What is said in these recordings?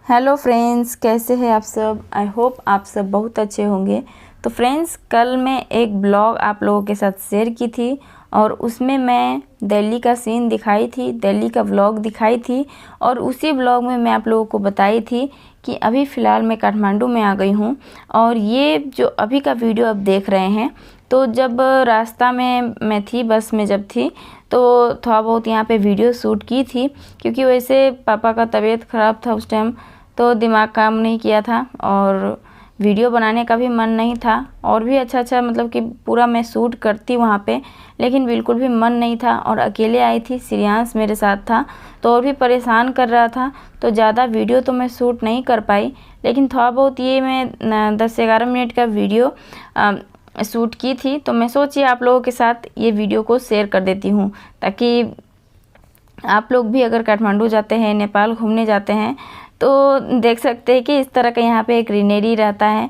Hello friends, कैसे हैं आप सब। आई होप आप सब बहुत अच्छे होंगे। तो फ्रेंड्स, कल मैं एक ब्लॉग आप लोगों के साथ शेयर की थी और उसमें मैं दिल्ली का सीन दिखाई थी, दिल्ली का व्लॉग दिखाई थी। और उसी ब्लॉग में मैं आप लोगों को बताई थी कि अभी फ़िलहाल मैं काठमांडू में आ गई हूँ। और ये जो अभी का वीडियो आप देख रहे हैं, तो जब रास्ता में मैं थी, बस में जब थी, तो थोड़ा बहुत यहाँ पे वीडियो शूट की थी, क्योंकि वैसे पापा का तबीयत ख़राब था उस टाइम, तो दिमाग काम नहीं किया था और वीडियो बनाने का भी मन नहीं था। और भी अच्छा मतलब कि पूरा मैं शूट करती वहाँ पे, लेकिन बिल्कुल भी मन नहीं था। और अकेले आई थी, श्रेयांश मेरे साथ था, तो और भी परेशान कर रहा था, तो ज़्यादा वीडियो तो मैं शूट नहीं कर पाई। लेकिन थोड़ा बहुत ये मैं 10-11 मिनट का वीडियो शूट की थी। तो मैं सोची आप लोगों के साथ ये वीडियो को शेयर कर देती हूँ, ताकि आप लोग भी अगर काठमांडू जाते हैं, नेपाल घूमने जाते हैं, तो देख सकते हैं कि इस तरह का यहाँ पे ग्रीनरी रहता है।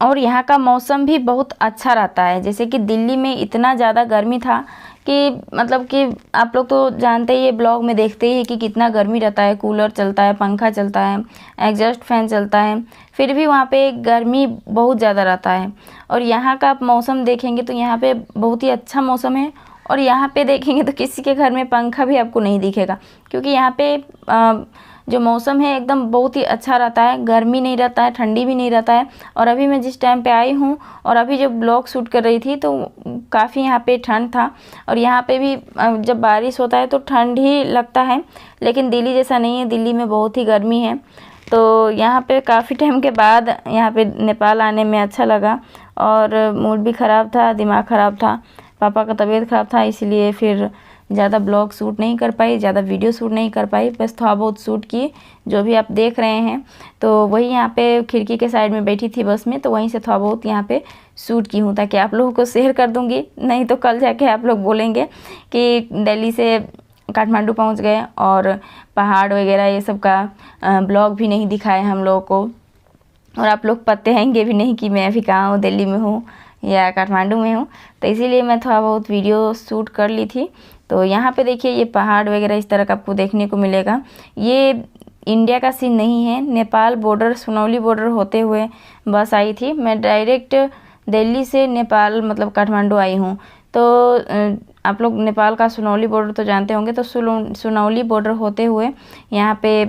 और यहाँ का मौसम भी बहुत अच्छा रहता है। जैसे कि दिल्ली में इतना ज़्यादा गर्मी था कि मतलब कि आप लोग तो जानते ही, ये ब्लॉग में देखते ही है कि कितना गर्मी रहता है। कूलर चलता है, पंखा चलता है, एग्जॉस्ट फैन चलता है, फिर भी वहाँ पे गर्मी बहुत ज़्यादा रहता है। और यहाँ का आप मौसम देखेंगे तो यहाँ पे बहुत ही अच्छा मौसम है। और यहाँ पे देखेंगे तो किसी के घर में पंखा भी आपको नहीं दिखेगा, क्योंकि यहाँ पे जो मौसम है एकदम बहुत ही अच्छा रहता है। गर्मी नहीं रहता है, ठंडी भी नहीं रहता है। और अभी मैं जिस टाइम पे आई हूँ और अभी जब ब्लॉग शूट कर रही थी, तो काफ़ी यहाँ पे ठंड था। और यहाँ पे भी जब बारिश होता है तो ठंड ही लगता है, लेकिन दिल्ली जैसा नहीं है। दिल्ली में बहुत ही गर्मी है। तो यहाँ पे काफ़ी टाइम के बाद यहाँ पे नेपाल आने में अच्छा लगा। और मूड भी ख़राब था, दिमाग ख़राब था, पापा का तबीयत ख़राब था, इसलिए फिर ज़्यादा ब्लॉग शूट नहीं कर पाई, ज़्यादा वीडियो शूट नहीं कर पाई। बस थोड़ा बहुत शूट की, जो भी आप देख रहे हैं। तो वही यहाँ पे खिड़की के साइड में बैठी थी बस में, तो वहीं से थोड़ा बहुत यहाँ पे शूट की हूँ, ताकि आप लोगों को शेयर कर दूँगी। नहीं तो कल जाके आप लोग बोलेंगे कि दिल्ली से काठमांडू पहुँच गए और पहाड़ वगैरह ये सब का ब्लॉग भी नहीं दिखाए हम लोगों को, और आप लोग पते हैंगे भी नहीं कि मैं अभी कहाँ हूँ, दिल्ली में हूँ या काठमांडू में हूँ। तो इसीलिए मैं थोड़ा बहुत वीडियो शूट कर ली थी। तो यहाँ पे देखिए, ये पहाड़ वगैरह इस तरह का आपको देखने को मिलेगा। ये इंडिया का सीन नहीं है, नेपाल बॉर्डर, सुनौली बॉर्डर होते हुए बस आई थी। मैं डायरेक्ट दिल्ली से नेपाल मतलब काठमांडू आई हूँ। तो आप लोग नेपाल का सुनौली बॉर्डर तो जानते होंगे, तो सुनौली बॉर्डर होते हुए यहाँ पे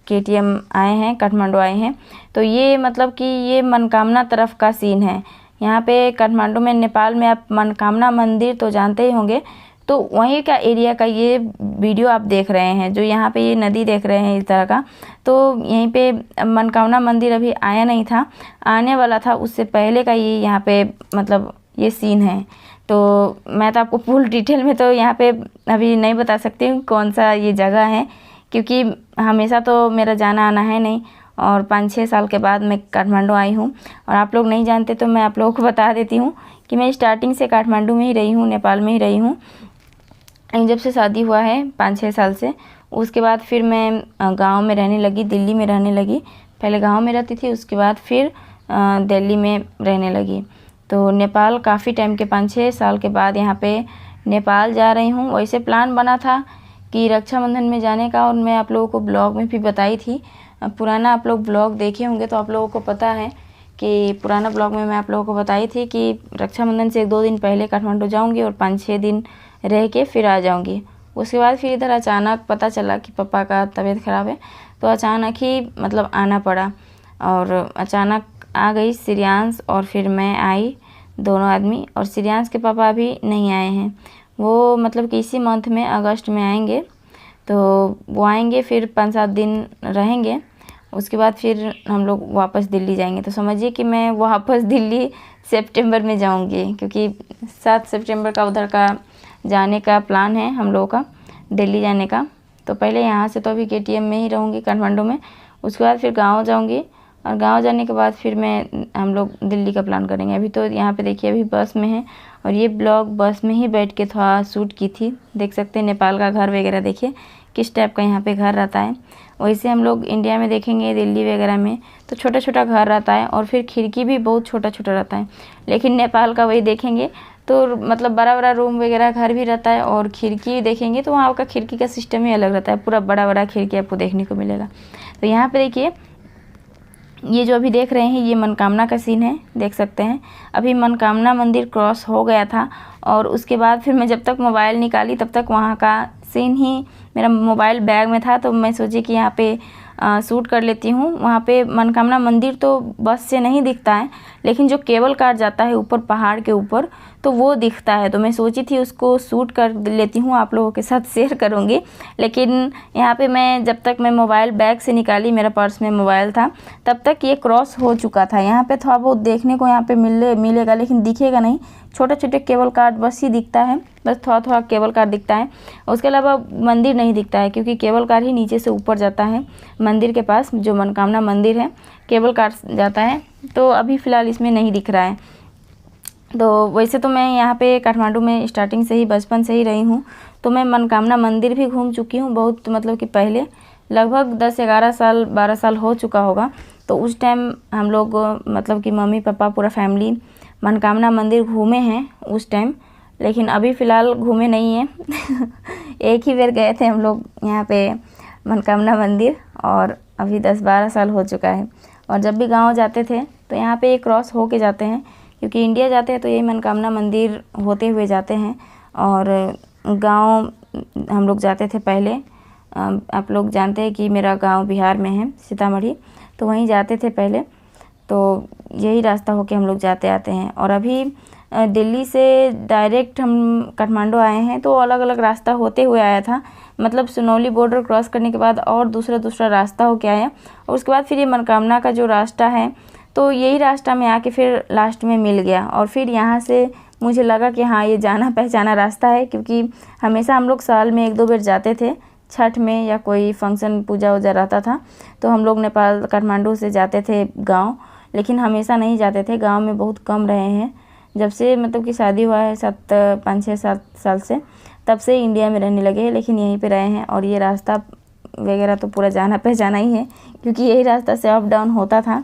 KTM आए हैं, काठमांडू आए हैं। तो ये मतलब कि ये मनकामना तरफ का सीन है। यहाँ पे काठमांडू में, नेपाल में आप मनकामना मंदिर तो जानते ही होंगे, तो वहीं का एरिया का ये वीडियो आप देख रहे हैं। जो यहाँ पे ये नदी देख रहे हैं इस तरह का, तो यहीं पे मनकामना मंदिर अभी आया नहीं था, आने वाला था, उससे पहले का ये यहाँ पे मतलब ये सीन है। तो मैं तो आपको फुल डिटेल में तो यहाँ पे अभी नहीं बता सकती हूँ कौन सा ये जगह है, क्योंकि हमेशा तो मेरा जाना आना है नहीं। और 5-6 साल के बाद मैं काठमांडू आई हूँ। और आप लोग नहीं जानते तो मैं आप लोगों को बता देती हूँ कि मैं स्टार्टिंग से काठमांडू में ही रही हूँ, नेपाल में ही रही हूँ। जब से शादी हुआ है 5-6 साल से, उसके बाद फिर मैं गांव में रहने लगी, दिल्ली में रहने लगी। पहले गांव में रहती थी, उसके बाद फिर दिल्ली में रहने लगी। तो नेपाल काफ़ी टाइम के 5-6 साल के बाद यहाँ पे नेपाल जा रही हूँ। वैसे प्लान बना था कि रक्षाबंधन में जाने का, और मैं आप लोगों को ब्लॉग में भी बताई थी। पुराना आप लोग ब्लॉग देखे होंगे तो आप लोगों को पता है कि पुराना ब्लॉग में मैं आप लोगों को बताई थी कि रक्षाबंधन से 1-2 दिन पहले काठमांडू जाऊंगी और 5-6 दिन रह के फिर आ जाऊंगी। उसके बाद फिर इधर अचानक पता चला कि पापा का तबीयत ख़राब है, तो अचानक ही मतलब आना पड़ा। और अचानक आ गई श्रेयांश और फिर मैं आई, दोनों आदमी। और श्रेयांश के पापा अभी नहीं आए हैं, वो मतलब कि इसी मंथ में, अगस्त में आएंगे। तो वो आएंगे, फिर 5-7 दिन रहेंगे, उसके बाद फिर हम लोग वापस दिल्ली जाएंगे। तो समझिए कि मैं वापस दिल्ली सितंबर में जाऊंगी, क्योंकि 7 सितंबर का उधर का जाने का प्लान है हम लोगों का, दिल्ली जाने का। तो पहले यहाँ से तो अभी KTM में ही रहूँगी, काठमांडू में। उसके बाद फिर गांव जाऊँगी, और गांव जाने के बाद फिर हम लोग दिल्ली का प्लान करेंगे। अभी तो यहाँ पे देखिए, अभी बस में है, और ये ब्लॉग बस में ही बैठ के थोड़ा शूट की थी। देख सकते हैं नेपाल का घर वगैरह, देखिए किस टाइप का यहाँ पे घर रहता है। वैसे हम लोग इंडिया में देखेंगे, दिल्ली वगैरह में तो छोटा छोटा घर रहता है, और फिर खिड़की भी बहुत छोटा छोटा रहता है। लेकिन नेपाल का वही देखेंगे तो मतलब बड़ा बड़ा रूम वगैरह घर भी रहता है, और खिड़की देखेंगे तो वहाँ का खिड़की का सिस्टम ही अलग रहता है, पूरा बड़ा बड़ा खिड़की आपको देखने को मिलेगा। तो यहाँ पे देखिए, ये जो अभी देख रहे हैं ये मनोकामना का सीन है, देख सकते हैं। अभी मनोकामना मंदिर क्रॉस हो गया था और उसके बाद फिर मैं जब तक मोबाइल निकाली तब तक वहाँ का सीन ही मेरा मोबाइल बैग में था, तो मैं सोची कि यहाँ पे शूट कर लेती हूँ। वहाँ पे मनोकामना मंदिर तो बस से नहीं दिखता है, लेकिन जो केबल कार जाता है ऊपर पहाड़ के ऊपर तो वो दिखता है। तो मैं सोची थी उसको शूट कर लेती हूँ, आप लोगों के साथ शेयर करूँगी। लेकिन यहाँ पे मैं जब तक मैं मोबाइल बैग से निकाली, मेरा पर्स में मोबाइल था, तब तक ये क्रॉस हो चुका था। यहाँ पे थोड़ा बहुत देखने को यहाँ पे मिलेगा, लेकिन दिखेगा नहीं, छोटे छोटे केबल कार बस ही दिखता है, बस थोड़ा थोड़ा केबल कार दिखता है। उसके अलावा मंदिर नहीं दिखता है, क्योंकि केबल कार ही नीचे से ऊपर जाता है मंदिर के पास, जो मनोकामना मंदिर है केबल कार जाता है। तो अभी फ़िलहाल इसमें नहीं दिख रहा है। तो वैसे तो मैं यहाँ पे काठमांडू में स्टार्टिंग से ही, बचपन से ही रही हूँ, तो मैं मनोकामना मंदिर भी घूम चुकी हूँ बहुत, मतलब कि पहले लगभग 10-11 साल 12 साल हो चुका होगा। तो उस टाइम हम लोग, मतलब कि मम्मी पापा पूरा फैमिली मनोकामना मंदिर घूमे हैं उस टाइम, लेकिन अभी फ़िलहाल घूमे नहीं हैं। एक ही बार गए थे हम लोग यहाँ पे मनोकामना मंदिर, और अभी 10-12 साल हो चुका है। और जब भी गांव जाते थे तो यहाँ पे क्रॉस हो के जाते हैं, क्योंकि इंडिया जाते हैं तो यही मनोकामना मंदिर होते हुए जाते हैं। और गांव हम लोग जाते थे पहले, आप लोग जानते हैं कि मेरा गांव बिहार में है, सीतामढ़ी, तो वहीं जाते थे पहले। तो यही रास्ता होके हम लोग जाते आते हैं। और अभी दिल्ली से डायरेक्ट हम काठमांडू आए हैं, तो अलग अलग रास्ता होते हुए आया था, मतलब सुनौली बॉर्डर क्रॉस करने के बाद और दूसरा रास्ता होके आया, और उसके बाद फिर ये मनोकामना का जो रास्ता है, तो यही रास्ता में आके फिर लास्ट में मिल गया। और फिर यहाँ से मुझे लगा कि हाँ, ये जाना पहचाना रास्ता है, क्योंकि हमेशा हम लोग साल में 1-2 बार जाते थे, छठ में या कोई फंक्शन पूजा वूजा रहता था तो हम लोग नेपाल काठमांडू से जाते थे गांव, लेकिन हमेशा नहीं जाते थे। गांव में बहुत कम रहे हैं, जब से मतलब कि शादी हुआ है 5-6-7 साल से, तब से इंडिया में रहने लगे हैं, लेकिन यहीं पे रहे हैं। और ये रास्ता वगैरह तो पूरा जाना पहचाना ही है, क्योंकि यही रास्ता से अप डाउन होता था।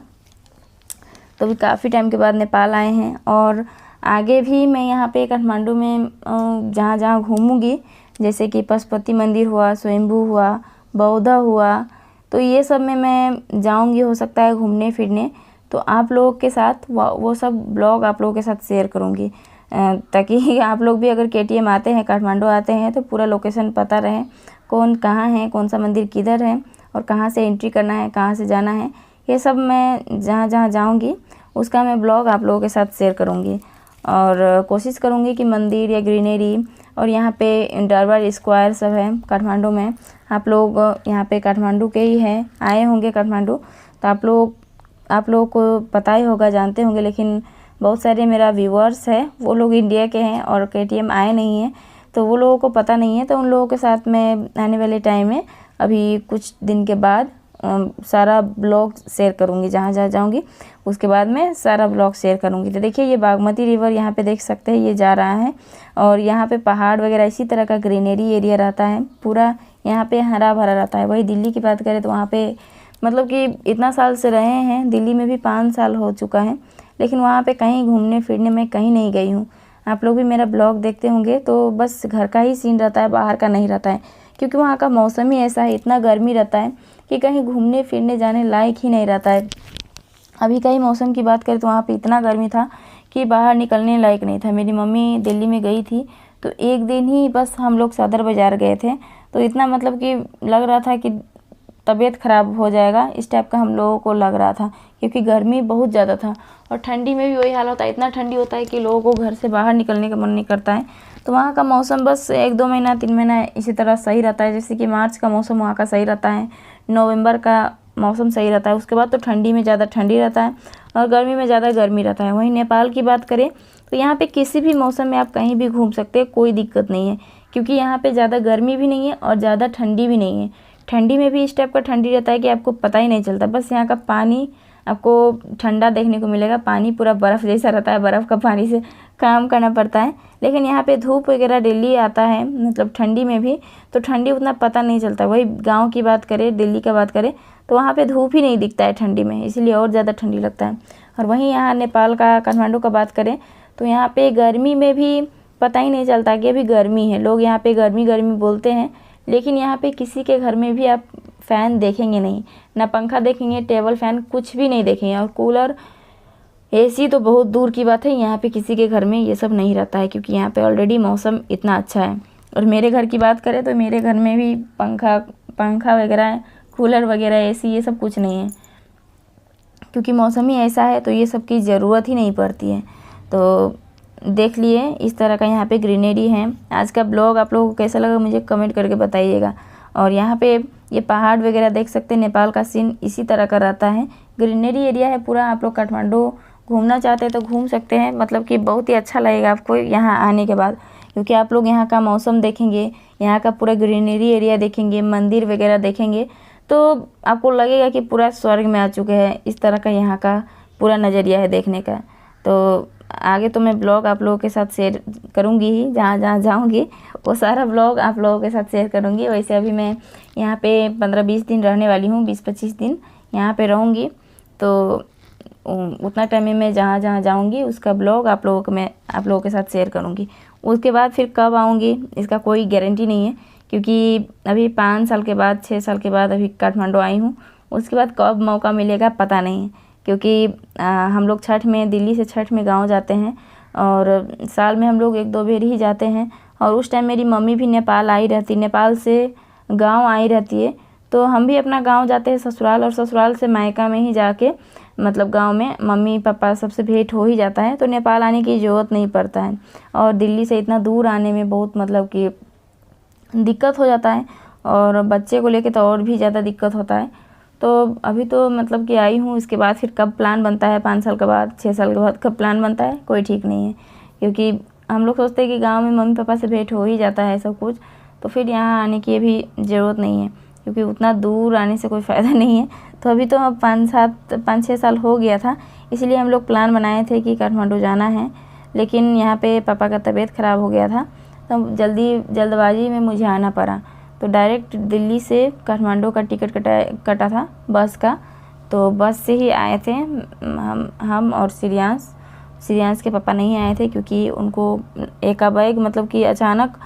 तो भी काफ़ी टाइम के बाद नेपाल आए हैं, और आगे भी मैं यहाँ पे काठमांडू में जहाँ जहाँ घूमूंगी, जैसे कि पशुपति मंदिर हुआ, स्वयंभू हुआ, बौद्धा हुआ, तो ये सब में मैं जाऊंगी, हो सकता है घूमने फिरने। तो आप लोगों के साथ वो सब ब्लॉग आप लोगों के साथ शेयर करूंगी, ताकि आप लोग भी अगर KTM आते हैं, काठमांडू आते हैं, तो पूरा लोकेशन पता रहे, कौन कहाँ है, कौन सा मंदिर किधर है, और कहाँ से एंट्री करना है, कहाँ से जाना है, ये सब मैं जहाँ जहाँ जाऊँगी उसका मैं ब्लॉग आप लोगों के साथ शेयर करूँगी। और कोशिश करूँगी कि मंदिर या ग्रीनरी और यहाँ पे दरबार स्क्वायर सब है काठमांडू में। आप लोग यहाँ पे काठमांडू के ही हैं, आए होंगे काठमांडू, तो आप लोगों को पता ही होगा, जानते होंगे। लेकिन बहुत सारे मेरा व्यूअर्स है, वो लोग इंडिया के हैं और KTM आए नहीं हैं, तो वो लोगों को पता नहीं है। तो उन लोगों के साथ मैं आने वाले टाइम में, अभी कुछ दिन के बाद सारा ब्लॉग शेयर करूँगी, जहाँ जहाँ जाऊँगी उसके बाद मैं सारा ब्लॉग शेयर करूँगी। तो देखिए, ये बागमती रिवर यहाँ पे देख सकते हैं, ये जा रहा है, और यहाँ पे पहाड़ वगैरह इसी तरह का ग्रीनरी एरिया रहता है, पूरा यहाँ पे हरा भरा रहता है। वही दिल्ली की बात करें तो वहाँ पे मतलब कि इतना साल से रहे हैं, दिल्ली में भी 5 साल हो चुका है, लेकिन वहाँ पे कहीं घूमने फिरने में कहीं नहीं गई हूँ। आप लोग भी मेरा ब्लॉग देखते होंगे तो बस घर का ही सीन रहता है, बाहर का नहीं रहता है, क्योंकि वहाँ का मौसम ही ऐसा है, इतना गर्मी रहता है कि कहीं घूमने फिरने जाने लायक ही नहीं रहता है। अभी का ही मौसम की बात करें तो वहाँ पे इतना गर्मी था कि बाहर निकलने लायक नहीं था। मेरी मम्मी दिल्ली में गई थी तो एक दिन ही बस हम लोग सदर बाज़ार गए थे, तो इतना मतलब कि लग रहा था कि तबीयत ख़राब हो जाएगा, इस टाइप का हम लोगों को लग रहा था, क्योंकि गर्मी बहुत ज़्यादा था। और ठंडी में भी वही हाल होता है, इतना ठंडी होता है कि लोगों को घर से बाहर निकलने का मन नहीं करता है। तो वहाँ का मौसम बस 1-2 महीना 3 महीना इसी तरह सही रहता है, जैसे कि मार्च का मौसम वहाँ का सही रहता है, नवंबर का मौसम सही रहता है। उसके बाद तो ठंडी में ज़्यादा ठंडी रहता है और गर्मी में ज़्यादा गर्मी रहता है। वहीं नेपाल की बात करें तो यहाँ पे किसी भी मौसम में आप कहीं भी घूम सकते हैं, कोई दिक्कत नहीं है, क्योंकि यहाँ पे ज़्यादा गर्मी भी नहीं है और ज़्यादा ठंडी भी नहीं है। ठंडी में भी इस टाइप का ठंडी रहता है कि आपको पता ही नहीं चलता, बस यहाँ का पानी आपको ठंडा देखने को मिलेगा, पानी पूरा बर्फ़ जैसा रहता है, बर्फ़ का पानी से काम करना पड़ता है। लेकिन यहाँ पे धूप वगैरह डेली आता है, मतलब ठंडी में भी, तो ठंडी उतना पता नहीं चलता। वही गांव की बात करें, दिल्ली का बात करें तो वहाँ पे धूप ही नहीं दिखता है ठंडी में, इसीलिए और ज़्यादा ठंडी लगता है। और वहीं यहाँ नेपाल का काठमांडू का बात करें तो यहाँ पे गर्मी में भी पता ही नहीं चलता कि अभी गर्मी है। लोग यहाँ पे गर्मी गर्मी बोलते हैं, लेकिन यहाँ पे किसी के घर में भी आप फ़ैन देखेंगे नहीं, ना पंखा देखेंगे, टेबल फ़ैन कुछ भी नहीं देखेंगे। और कूलर एसी तो बहुत दूर की बात है, यहाँ पे किसी के घर में ये सब नहीं रहता है, क्योंकि यहाँ पे ऑलरेडी मौसम इतना अच्छा है। और मेरे घर की बात करें तो मेरे घर में भी पंखा वगैरह, कूलर वगैरह, एसी ये सब कुछ नहीं है, क्योंकि मौसम ही ऐसा है तो ये सब की ज़रूरत ही नहीं पड़ती है। तो देख लिए इस तरह का यहाँ पे ग्रीनरी है। आज का ब्लॉग आप लोगों को कैसा लगा मुझे कमेंट करके बताइएगा। और यहाँ पे ये पहाड़ वगैरह देख सकते हैं, नेपाल का सीन इसी तरह का रहता है। ग्रीनरी एरिया है पूरा। आप लोग काठमांडू घूमना चाहते हैं तो घूम सकते हैं, मतलब कि बहुत ही अच्छा लगेगा आपको यहाँ आने के बाद, क्योंकि आप लोग यहाँ का मौसम देखेंगे, यहाँ का पूरा ग्रीनरी एरिया देखेंगे, मंदिर वगैरह देखेंगे, तो आपको लगेगा कि पूरा स्वर्ग में आ चुके हैं। इस तरह का यहाँ का पूरा नज़रिया है देखने का। तो आगे तो मैं ब्लॉग आप लोगों के साथ शेयर करूँगी ही, जहाँ जहाँ जाऊँगी वो सारा ब्लॉग आप लोगों के साथ शेयर करूँगी। वैसे अभी मैं यहाँ पे 15-20 दिन रहने वाली हूँ, 20-25 दिन यहाँ पे रहूँगी। तो उतना टाइम में मैं जहाँ जहाँ जाऊँगी उसका ब्लॉग आप लोगों के साथ शेयर करूँगी। उसके बाद फिर कब आऊँगी इसका कोई गारंटी नहीं है, क्योंकि अभी 5 साल के बाद 6 साल के बाद अभी काठमांडू आई हूँ। उसके बाद कब मौका मिलेगा पता नहीं है, क्योंकि हम लोग छठ में, दिल्ली से छठ में गांव जाते हैं, और साल में हम लोग 1-2 बार ही जाते हैं। और उस टाइम मेरी मम्मी भी नेपाल से गांव आई रहती है, तो हम भी अपना गांव जाते हैं ससुराल, और ससुराल से मायका में ही जाके, मतलब गांव में मम्मी पापा सबसे भेंट हो ही जाता है, तो नेपाल आने की ज़रूरत नहीं पड़ता है। और दिल्ली से इतना दूर आने में बहुत मतलब कि दिक्कत हो जाता है, और बच्चे को लेके तो और भी ज़्यादा दिक्कत होता है। तो अभी तो मतलब कि आई हूँ, इसके बाद फिर कब प्लान बनता है, 5 साल के बाद, 6 साल के बाद कब प्लान बनता है कोई ठीक नहीं है, क्योंकि हम लोग सोचते हैं कि गांव में मम्मी पापा से भेंट हो ही जाता है सब कुछ, तो फिर यहाँ आने की भी ज़रूरत नहीं है, क्योंकि उतना दूर आने से कोई फ़ायदा नहीं है। तो अभी तो 5-6 साल हो गया था, इसलिए हम लोग प्लान बनाए थे कि काठमांडू जाना है, लेकिन यहाँ पे पापा का तबीयत ख़राब हो गया था, तो जल्दबाजी में मुझे आना पड़ा। तो डायरेक्ट दिल्ली से काठमांडू का टिकट कटा था बस का, तो बस से ही आए थे हम और श्रियांश के पापा नहीं आए थे, क्योंकि उनको एकाएक मतलब कि अचानक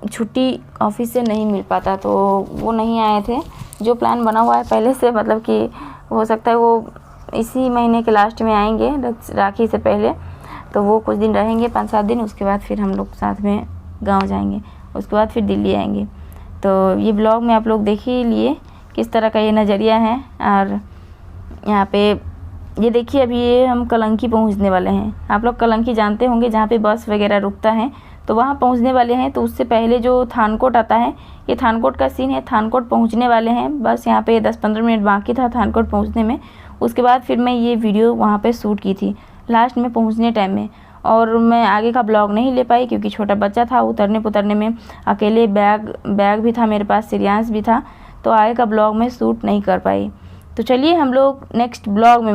छुट्टी ऑफिस से नहीं मिल पाता, तो वो नहीं आए थे। जो प्लान बना हुआ है पहले से, मतलब कि हो सकता है वो इसी महीने के लास्ट में आएंगे, राखी से पहले, तो वो कुछ दिन रहेंगे, 5-7 दिन। उसके बाद फिर हम लोग साथ में गांव जाएंगे, उसके बाद फिर दिल्ली आएंगे। तो ये ब्लॉग में आप लोग देख ही लिए किस तरह का ये नज़रिया है। और यहाँ पे ये देखिए, अभी ये हम कलंकी पहुँचने वाले हैं। आप लोग कलंकी जानते होंगे, जहाँ पे बस वगैरह रुकता है, तो वहाँ पहुँचने वाले हैं। तो उससे पहले जो थानकोट आता है, ये थानकोट का सीन है। थानकोट पहुँचने वाले हैं, बस यहाँ पे 10-15 मिनट बाकी था थानकोट पहुँचने में। उसके बाद फिर मैं ये वीडियो वहाँ पे शूट की थी लास्ट में पहुँचने टाइम में, और मैं आगे का ब्लॉग नहीं ले पाई, क्योंकि छोटा बच्चा था, उतरने में अकेले बैग भी था मेरे पास, श्रियांश भी था, तो आगे का ब्लॉग में शूट नहीं कर पाई। तो चलिए हम लोग नेक्स्ट ब्लॉग में